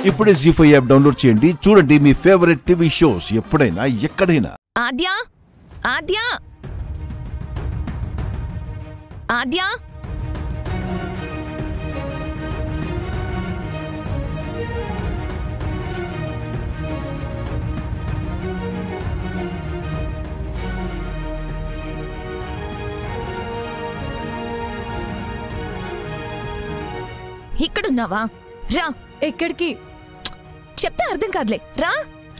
ఇప్పుడే జీ5 app download చేయండి. చూడండి మీ ఫేవరెట్ టీవీ షోస్ ఎప్పుడైనా ఎక్కడైనా. ఆద్యా ఆద్యా ఆద్యా ఇక్కడున్నావా? రా. ఎక్కడికి? చెప్తే అర్థం కాదులే. రా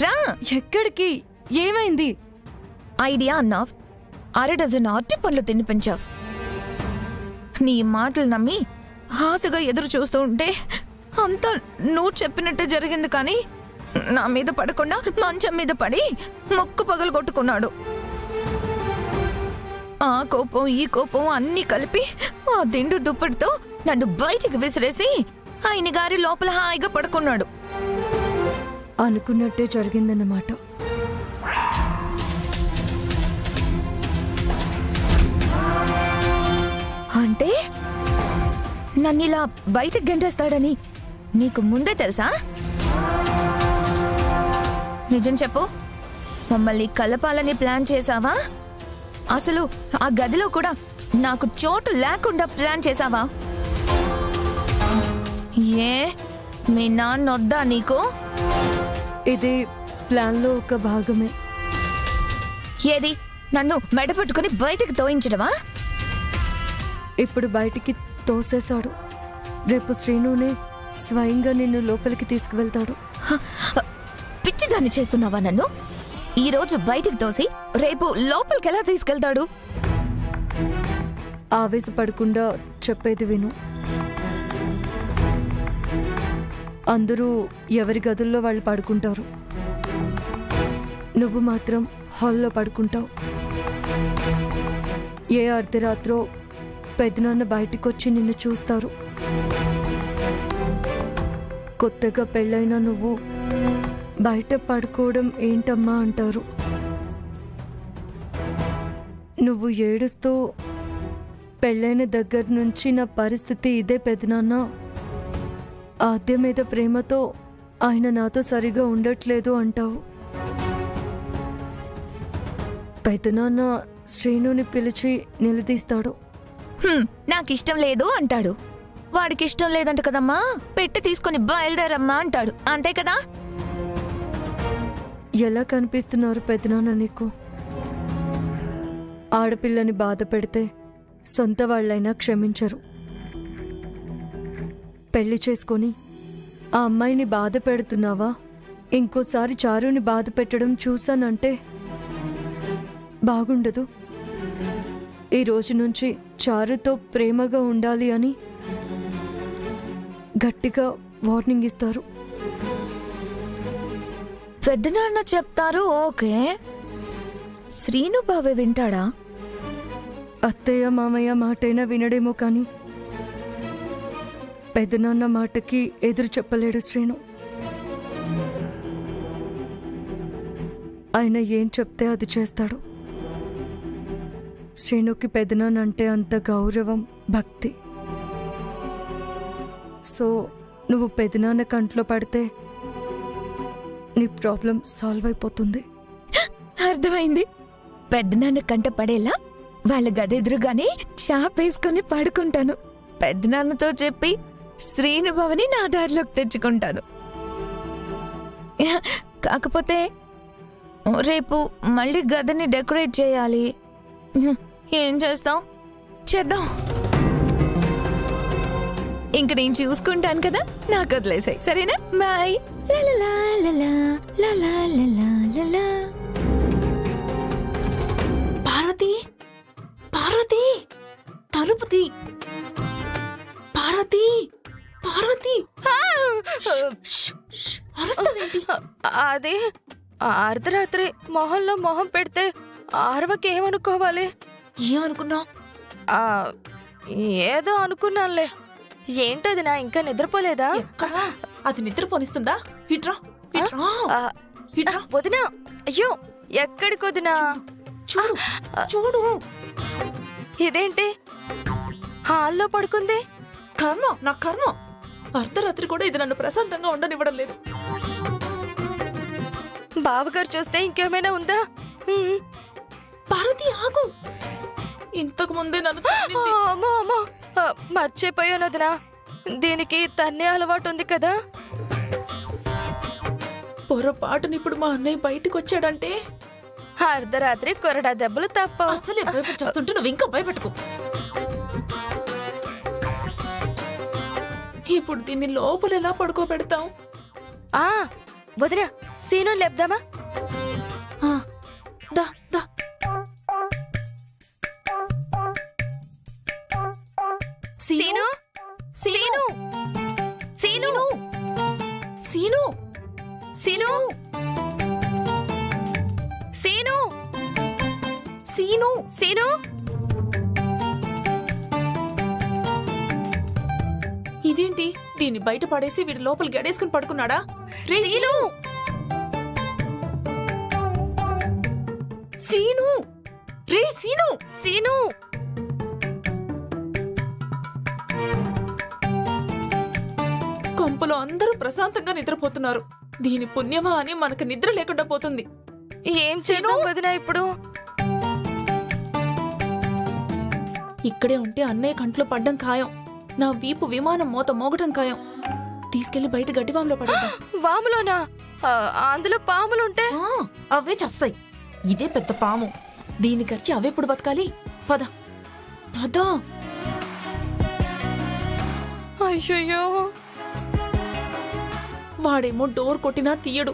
రా. ఎక్కడికి? ఏమైంది? ఐడియా అన్నావ్, 6 డజన్ అరటి పండ్లు తినిపించావు. నీ మాటలు నమ్మి ఆశగా ఎదురు చూస్తూ ఉంటే అంతా నువ్వు చెప్పినట్టే జరిగింది. కానీ నా మీద పడకుండా మంచం మీద పడి ముక్కు పగలు కొట్టుకున్నాడు. ఆ కోపం ఈ కోపం అన్నీ కలిపి ఆ దిండు దుప్పటితో నన్ను బయటికి విసిరేసి ఆయన గారి లోపల హాయిగా పడుకున్నాడు. అనుకున్నట్టే జరిగిందన్నమాట. అంటే నన్నిలా బయటకు గంటేస్తాడని నీకు ముందే తెలుసా? నిజం చెప్పు, మమ్మల్ని కలపాలని ప్లాన్ చేసావా? అసలు ఆ గదిలో కూడా నాకు చోటు లేకుండా ప్లాన్ చేసావా? ఏ మీ నాన్నొద్దా నీకు? ఇది ప్లాన్లో ఒక భాగమే. ఏది? నన్ను మెడపట్టుకుని బయటికి తోయించడమా? ఇప్పుడు బయటికి తోసేశాడు. రేపు శ్రీనునే స్వయంగా నిన్ను లోపలికి తీసుకువెళ్తాడు. పిచ్చిదాన్ని చేస్తున్నావా నన్ను? ఈ రోజు బయటికి తోసి రేపు లోపలికి ఎలా తీసుకెళ్తాడు? ఆవేశపడకుండా చెప్పేది విను. అందరూ ఎవరి గదుల్లో వాళ్ళు పడుకుంటారు. నువ్వు మాత్రం హాల్లో పడుకుంటావు. ఏ అర్ధరాత్రో పెదనాన్న బయటికొచ్చి నిన్ను చూస్తారు. కొత్తగా పెళ్ళైనా నువ్వు బయట పడుకోవడం ఏంటమ్మా అంటారు. నువ్వు ఏడుస్తూ పెళ్ళైన దగ్గర నుంచి నా పరిస్థితి ఇదే పెదనాన్న, ఆద్య మీద ప్రేమతో ఆయన నాతో సరిగా ఉండట్లేదు అంటావు. పెదనాన్న శ్రీనుని పిలిచి నిలదీస్తాడు. నాకిష్టం లేదు అంటాడు. వాడికి ఇష్టం లేదంట కదమ్మా, పెట్టి తీసుకుని బయలుదేరమ్మా అంటాడు. అంతే కదా? ఎలా కనిపిస్తున్నారు పెదనాన్న నీకు? ఆడపిల్లని బాధ పెడితే సొంత వాళ్ళైనా క్షమించరు. పెళ్లి చేసుకొని ఆ అమ్మాయిని బాధ పెడుతున్నావా? ఇంకోసారి చారుని బాధ పెట్టడం చూశానంటే బాగుండదు. ఈ రోజు నుంచి చారుతో ప్రేమగా ఉండాలి అని గట్టిగా వార్నింగ్ ఇస్తారు. పెద్దనాన్న చెప్తారు, ఓకే. శ్రీను బావే వింటాడా? అత్తయ్య మామయ్య మాటైనా వినడేమో కానీ పెద్దనాన్న మాటకి ఎదురు చెప్పలేడు శ్రీను. ఆయన ఏం చెప్తే అది చేస్తాడు. శ్రీనుకి పెదనాన్న అంటే అంత గౌరవం, భక్తి. సో నువ్వు పెదనాన్న కంట్లో పడితే నీ ప్రాబ్లం సాల్వ్ అయిపోతుంది. అర్థమైంది. పెద్దనాన్న కంట పడేలా వాళ్ళ గదెదురుగానే చాపేసుకుని పడుకుంటాను. పెద్దనాన్నతో చెప్పి శ్రీనుభవని నా దారిలోకి తెచ్చుకుంటాను. కాకపోతే రేపు మళ్ళీ గదిని డెకరేట్ చేయాలి. ఏం చేస్తాం? చేద్దాం. ఇంక నేను చూసుకుంటాను కదా, నాకు వదిలేసాయి. సరేనా? బాయ్. పార్వతి, పార్వతి, తలుపు తీ. పార్వతి, పార్వతి, అదే అర్ధరాత్రి మొహంలో మొహం పెడితే ఆరవకేమనుకోవాలి? ఏమనుకున్నావు? ఏదో అనుకున్నానులే. ఏంటది నా ఇంకా నిద్రపోలేదా? అది నిద్రపోనిస్తుందా? ఇట్రా, ఇట్రా, ఇట్రా. వదినా, అయ్యో ఎక్కడికి వదినా? చూడు, చూడు. ఇదేంటి హాల్లో పడుకుంది? కర్మ, నా కర్మ. అర్ధరాత్రి కూడా ఇది నన్ను ప్రశాంతంగా ఉండనివ్వడం లేదు. బావగారు చూస్తే ఇంకేమైనా ఉందా? పార్వతి ఆగు, ఇంతకు ముందే నన్ను తన్నింది. అమ్మో అమ్మో, మర్చిపోయాను వదినా, దీనికి తన్నే అలవాటు ఉంది కదా. పొరపాటుని ఇప్పుడు మా అన్నయ్య బయటకు వచ్చాడంటే అర్ధరాత్రి కొరడా దెబ్బలు తప్ప. అసలే భయపెట్టేస్తుంటే నువ్వు ఇంకా భయపెట్టుకో. ఇప్పుడు దీన్ని లోపల ఎలా పడుకోబెడతాం? వదినా, సీను లేపుదామా? దా దా. సీను సీను సీను సీను సీను సీను సీను సీను. ఇదేంటి, దీన్ని బయట పడేసి వీడి లోపల గడేసుకుని పడుకున్నాడా? రే సీను సీను, రే సీను. సీను. కొంపలో అందరూ ప్రశాంతంగా నిద్రపోతున్నారు. దీని పుణ్యమా అని మనకు నిద్ర లేకుండా పోతుంది. ఏం చేద్దాం వదినా ఇప్పుడు? ఇక్కడే ఉంటే అన్నయ్య కంట్లో పడ్డం ఖాయం. నా వీపు విమానం మోత మోగటం ఖాయం. తీసుకెళ్లి బయట గడ్డివాములో పడేద్దాం. వాములోనా? అందులో పాములుంటే అవే చస్తాయి. ఇదే పెద్ద పాము, దీని ఖర్చి అవెప్పుడు బతకాలి? పద పద. అయ్యో, వాడేమో డోర్ కొట్టినా తీయడు.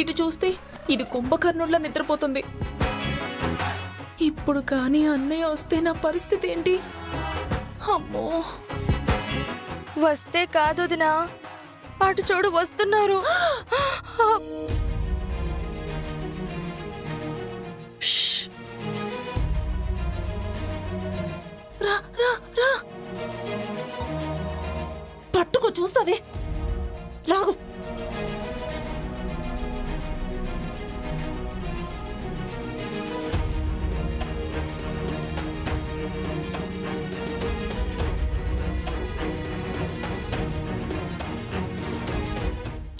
ఇటు చూస్తే ఇది కుంభకర్ణుల్లా నిద్రపోతుంది. ఇప్పుడు కానీ అన్నయ్య వస్తే నా పరిస్థితి ఏంటి? అమ్మో, వస్తే కాదు వదినా, అటు చూడు వస్తున్నారు. రా రా రా, పట్టుకో, చూస్తావే, లాగు.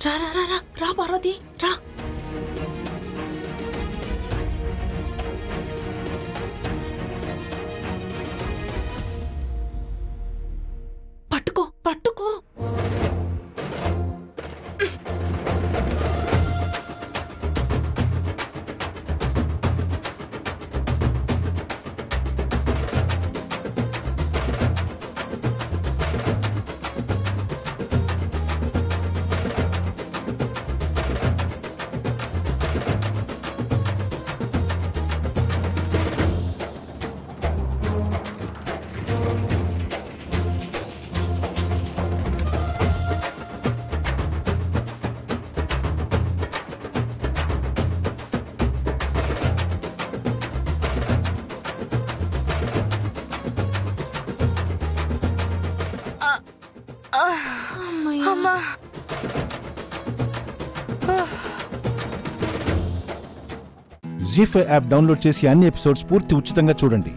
రా రా రా రా రా పార్వతి, రా. పట్టుకో పట్టుకో. అమ్మా, జీ5 యాప్ డౌన్లోడ్ చేసి అన్ని ఎపిసోడ్స్ పూర్తి ఉచితంగా చూడండి.